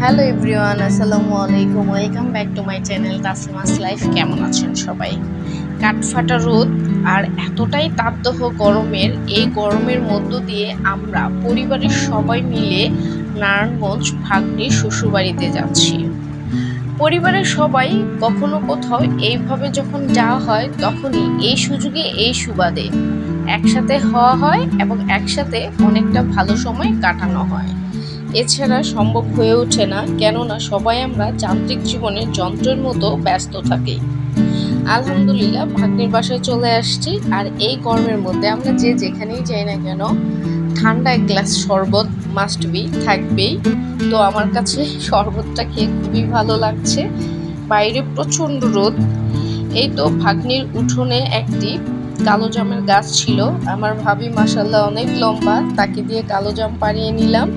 Hello everyone, আসসালামু আলাইকুম। Welcome back to my channel Taslima's life. কেমন আছেন সবাই? কাঠফাটা রোদ আর এতটাই তাপদাহ গরমের এই গরমের মধ্য দিয়ে আমরা পরিবারের সবাই মিলে নারায়ণগঞ্জ ভাগ্নির শ্বশুরবাড়িতে যাচ্ছি। পরিবারের সবাই কখনো কোথাও এইভাবে যখন যাওয়া হয় তখনই এই সুযোগে এই সুবাদে একসাথে হওয়া হয় এবং একসাথে অনেকটা ভালো সময় কাটানো হয়। এছাড়া সম্ভব হয়ে ওঠে না, কেননা সবাই আমরা যান্ত্রিক জীবনের যন্ত্রের মতো ব্যস্ত থাকি। আলহামদুলিল্লাহ ভাগ্নির বাসায় চলে আসছি, আর এই গরমের মধ্যে আমরা যে যেখানেই যাই না কেন ঠান্ডা এক গ্লাস শরবত মাস্ট বি থাকবেই। তো আমার কাছে শরবতটা খেয়ে খুবই ভালো লাগছে। বাইরে প্রচণ্ড রোদ। এই তো ভাগ্নির উঠোনে একটি কালো জামের গাছ ছিল। আমার ভাবি মাশাআল্লাহ অনেক লম্বা, তাকে দিয়ে কালো জাম পাড়িয়ে নিলাম।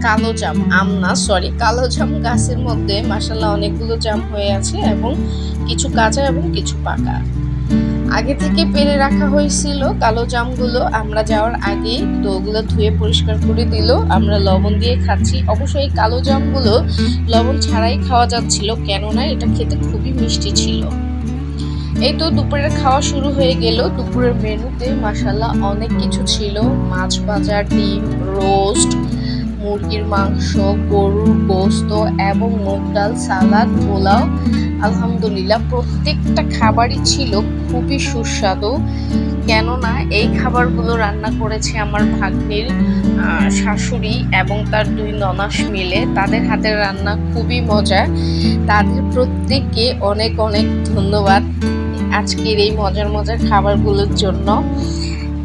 কালো জাম গাছের মধ্যে মাশাআল্লাহ অনেকগুলো জাম হয়ে আছে এবং কিছু কাঁচা এবং কিছু পাকা। আগে থেকে পেরে রাখা হয়েছিল কালো জামগুলো আমরা যাওয়ার আগেই, তো ওগুলো ধুয়ে পরিষ্কার করে দিল। আমরা লবণ দিয়ে খাচ্ছি। অবশ্যই এই কালো জামগুলো লবণ ছাড়াই খাওয়া যাচ্ছিল, কেননা এটা খেতে খুবই মিষ্টি ছিল। এই তো দুপুরের খাওয়া শুরু হয়ে গেল। দুপুরের মেনুতে মাশাআল্লাহ অনেক কিছু ছিল। মাছ ভাজা, ডিম, রোস্ট, মুরগির মাংস, গরুর গোস্ত এবং মুগ ডাল, সালাদ, পোলাও। আলহামদুলিল্লাহ প্রত্যেকটা খাবারই ছিল খুবই সুস্বাদু, কেননা এই খাবারগুলো রান্না করেছে আমার ভাগ্নির শাশুড়ি এবং তার দুই ননাস মিলে। তাদের হাতের রান্না খুবই মজা। তাদের প্রত্যেককে অনেক অনেক ধন্যবাদ আজকের এই মজার খাবারগুলোর জন্য।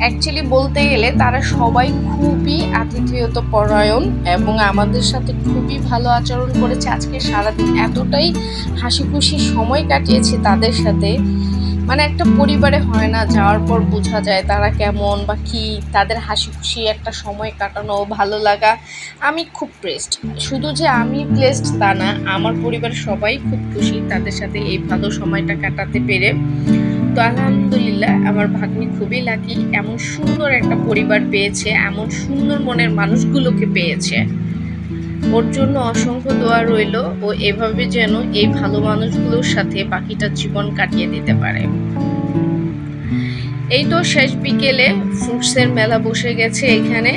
অ্যাকচুয়ালি বলতে গেলে তারা সবাই খুবই আতিথেয়তা পরায়ণ এবং আমাদের সাথে খুবই ভালো আচরণ করেছে। আজকে সারাদিন এতটাই হাসি খুশি সময় কাটিয়েছি তাদের সাথে, মানে একটা পরিবারে হয় না, যাওয়ার পর বোঝা যায় তারা কেমন বা কি। তাদের হাসি খুশি একটা সময় কাটানো, ভালো লাগা, আমি খুব প্লেসড। শুধু যে আমি প্লেসড তা না, আমার পরিবারের সবাই খুব খুশি তাদের সাথে এই ভালো সময়টা কাটাতে পেরে। তো আলহামদুলিল্লাহ আমার ভাগ্নি খুবই লাকি, এমন সুন্দর একটা পরিবার পেয়েছে, এমন সুন্দর মনের মানুষগুলোকে পেয়েছে। ওর জন্য অসংখ্য দোয়া রইল, ও এভাবে যেন এই ভালো মানুষগুলোর সাথে বাকিটা জীবন কাটিয়ে দিতে পারে। এই তো শেষ বিকেলে ফ্রুটসের মেলা বসে গেছে এখানে।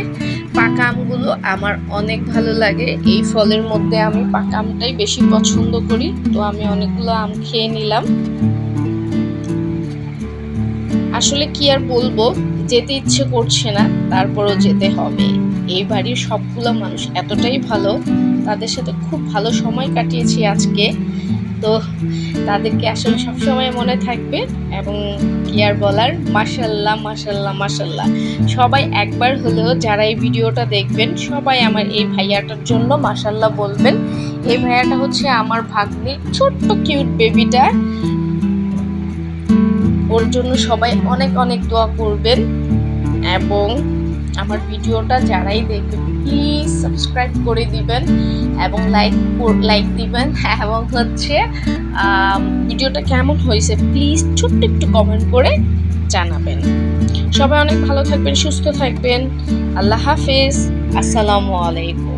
পাকা আমগুলো আমার অনেক ভালো লাগে। এই ফলের মধ্যে আমি পাকা আমটাই বেশি পছন্দ করি, তো আমি অনেকগুলো আম খেয়ে নিলাম। আসলে কি আর বলবো, যেতে ইচ্ছে করছে না, তারপরও যেতে হবে। এই বাড়ির সবগুলো মানুষ এতটাই ভালো, তাদের সাথে খুব ভালো সময় কাটিয়েছি আজকে। তো তাদেরকে আসলে সবসময় মনে থাকবে এবং কি আর বলার। মাশাল্লাহ মাশাল্লাহ মাশাল্লাহ। সবাই একবার হলেও যারা এই ভিডিওটা দেখবেন সবাই আমার এই ভাইয়াটার জন্য মাশাল্লাহ বলবেন। এই ভাইয়াটা হচ্ছে আমার ভাগ্নির ছোট্ট কিউট বেবিটা। ওর জন্য সবাই অনেক অনেক দোয়া করবেন এবং আমার ভিডিওটা যারাই দেখবেন প্লিজ সাবস্ক্রাইব করে দিবেন এবং লাইক দিবেন এবং হচ্ছে ভিডিওটা কেমন হয়েছে প্লিজ ছোট্ট একটু কমেন্ট করে জানাবেন। সবাই অনেক ভালো থাকবেন, সুস্থ থাকবেন। আল্লাহ হাফেজ, আসসালামু আলাইকুম।